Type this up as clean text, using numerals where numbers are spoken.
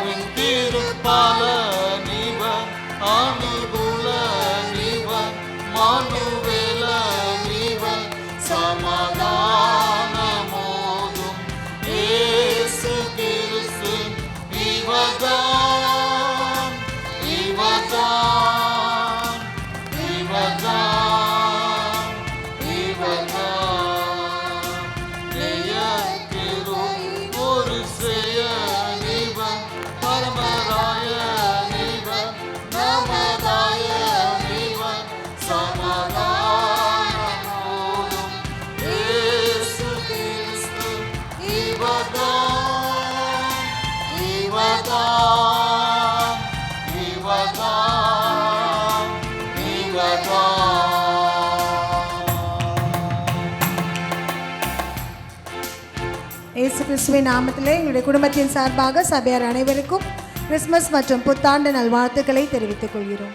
வாழ்வின் திருப்பலனிவன் அனுகூலனிவன் மனுவேலனிவன் சமாதானமோதும் இயேசு கிறிஸ்து இவர்தான் இவர்தான் இவர்தான் இவர்தான் நெய்யக்கிரும் ஒரு செயனிவன் பரமராயனிவன் நமதாயனிவன் சமாதானமோதும் இயேசு கிறிஸ்து இவர்தான் இவர்தான் இவர்தான் இவர்தான். இயேசு கிறிஸ்துவின் நாமத்திலே எங்களுடைய குடும்பத்தின் சார்பாக சபையார் அனைவருக்கும் கிறிஸ்மஸ் மற்றும் புத்தாண்டு நல்வாழ்த்துக்களை தெரிவித்துக் கொள்கிறோம்.